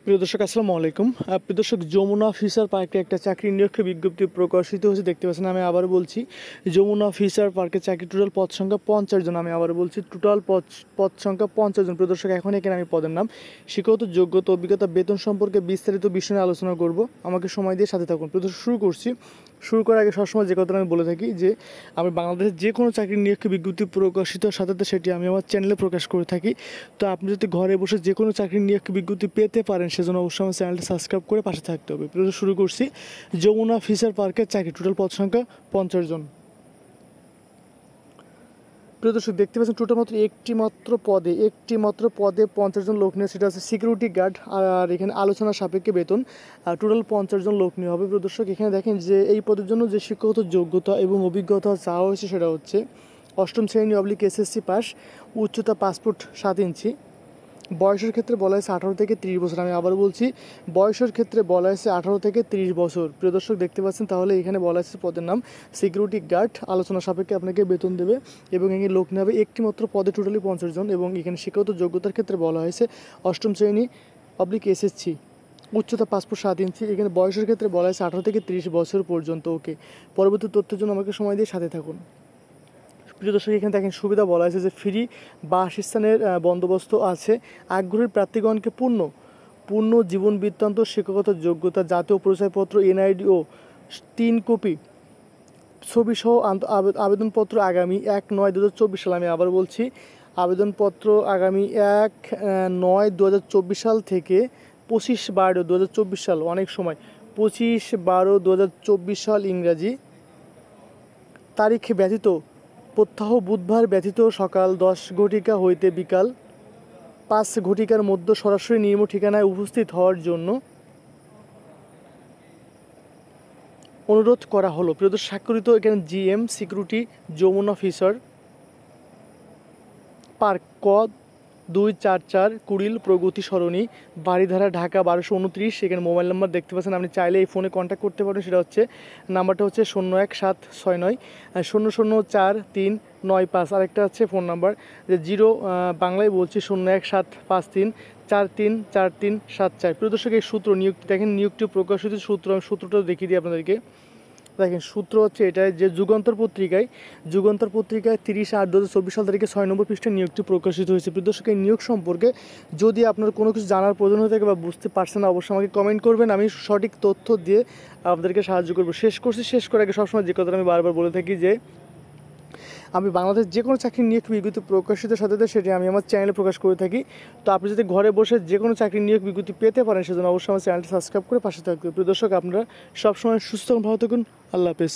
প্রিয় দর্শক আসসালামু আলাইকুম। প্রিয় দর্শক, যমুনা ফিশার পার্কে একটা চাকরি নিয়োগ বিজ্ঞপ্তি প্রকাশিত হয়েছে, দেখতে পাচ্ছেন। আমি আবার বলছি, যমুনা ফিশার পার্কে চাকরি টোটাল পদ সংখ্যা 50 জন। আমি আবার বলছি, টোটাল পদ সংখ্যা 50 জন। প্রিয় দর্শক, এখন এখানে আমি পদের নাম, শিক্ষাগত যোগ্যতা, অভিজ্ঞতা, বেতন সম্পর্কে বিস্তারিত বিষয় নিয়ে আলোচনা করব। আমাকে সময় দিয়ে সাথে থাকুন। প্রিয় দর্শক, শুরু করার আগে সবসময় যে কথাটা আমি বলে থাকি যে আমি বাংলাদেশের যে কোনো চাকরি নিয়োগ বিজ্ঞপ্তি প্রকাশিত সাথে সেটি আমি আমার চ্যানেলে প্রকাশ করে থাকি। তো আপনি যদি ঘরে বসে যে কোনো চাকরি নিয়োগ বিজ্ঞপ্তি পেতে পারেন, সেজন্য অবশ্যই আমার চ্যানেলটি সাবস্ক্রাইব করে পাশে থাকতে হবে। শুরু করছি, যমুনা ফিশার পার্কের চাকরি টোটাল পদ সংখ্যা 50 জন। প্রিয় দর্শক, দেখতে পাচ্ছেন টোটাল মাত্র একটি মাত্র পদে 50 জন লোক নিয়ে, সেটা আছে সিকিউরিটি গার্ড। আর এখানে আলোচনা সাপেক্ষে বেতন টোটাল 50 জন লোক নিয়ে হবে। প্রিয় দর্শক, এখানে দেখেন যে এই পদের জন্য যে শিক্ষাগত যোগ্যতা এবং অভিজ্ঞতা চাওয়া হয়েছে সেটা হচ্ছে 8ম শ্রেণী SSC পাস, উচ্চতা 5 ফুট 7 ইঞ্চি। বয়সের ক্ষেত্রে বলা হয়েছে 18 থেকে 30 বছর। আমি আবার বলছি, বয়সের ক্ষেত্রে বলা হয়েছে 18 থেকে 30 বছর। প্রিয় দর্শক, দেখতে পাচ্ছেন, তাহলে এখানে বলা হয়েছে পদের নাম সিকিউরিটি গার্ড। আলোচনা সাপেক্ষে আপনাকে বেতন দেবে এবং এখানে লোক নেবে একটি মাত্র পদে, টোটালি 50 জন। এবং এখানে শিক্ষাগত যোগ্যতার ক্ষেত্রে বলা হয়েছে 8ম শ্রেণী SSC, উচ্চতা 5 ফুট 7 ইঞ্চি। এখানে বয়সের ক্ষেত্রে বলা হয়েছে 18 থেকে 30 বছর পর্যন্ত। ওকে, পরবর্তী তথ্যের জন্য আমাকে সময় দিয়ে সাথে থাকুন। প্রিয় দর্শক, এখানে দেখেন সুবিধা বলা হয়েছে যে ফ্রি বাসস্থানের বন্দোবস্ত আছে। আগ্রহী প্রার্থীগণকে পূর্ণ জীবন বৃত্তান্ত, শিক্ষাগত যোগ্যতা, জাতীয় পরিচয়পত্র, NID ও 3 কপি ছবিসহ আবেদনপত্র আগামী 1/9/2024 সাল। আমি আবার বলছি, আবেদনপত্র আগামী 1/9/2024 সাল থেকে 25/12/2024 সাল, অনেক সময় 25/12/2024 সাল ইংরাজি তারিখ ব্যতীত, প্রত্যহ বুধবার ব্যতীত সকাল 10 ঘটিকা হইতে বিকাল 5 ঘটিকার মধ্যে সরাসরি নির্ম ঠিকানায় উপস্থিত হওয়ার জন্য অনুরোধ করা হলো। প্রিয় দর্শক, স্বাক্ষরিত এখানে GM security, Jamuna fisher park, ক 244 কুড়িল প্রগতি সরণি, বাড়িধারা, ঢাকা 1229। এখানে মোবাইল নাম্বার দেখতে পাচ্ছেন, আপনি চাইলে এই ফোনে কন্ট্যাক্ট করতে পারেন। সেটা হচ্ছে, নাম্বারটা হচ্ছে 01769 004395। আরেকটা হচ্ছে ফোন নাম্বার যে বাংলায় বলছি 01753 434374। প্রিয় দর্শক, এই সূত্র নিয়োগটি দেখেন, নিয়োগটি প্রকাশিত সূত্র, আমি সূত্রটা দেখিয়ে দিই আপনাদেরকে। দেখেন, সূত্র হচ্ছে এটাই যে যুগান্তর পত্রিকায় 30/8/2024 সাল তারিখে 6 নম্বর পৃষ্ঠায় নিয়োগটি প্রকাশিত হয়েছে। প্রিয় দর্শক, এই নিয়োগ সম্পর্কে যদি আপনার কোনো কিছু জানার প্রয়োজন হয়ে থাকে বা বুঝতে পারছেন না, অবশ্যই আমাকে কমেন্ট করবেন, আমি সঠিক তথ্য দিয়ে আপনাদেরকে সাহায্য করব। শেষ করার আগে সবসময় যে কথাটা আমি বারবার বলে থাকি যে আমি বাংলাদেশ যে কোনো চাকরি নিয়োগ বিজ্ঞপ্তি প্রকাশিত সাথে সেটি আমি আমার চ্যানেলে প্রকাশ করে থাকি। তো আপনি যদি ঘরে বসে যে কোনো চাকরি নিয়োগ বিজ্ঞপ্তি পেতে পারেন, সেজন্য অবশ্যই আমার চ্যানেলটি সাবস্ক্রাইব করে পাশে থাকবে। প্রিয় দর্শক, আপনারা সবসময় সুস্থ ভালো থাকুন। আল্লাহ হাফেজ।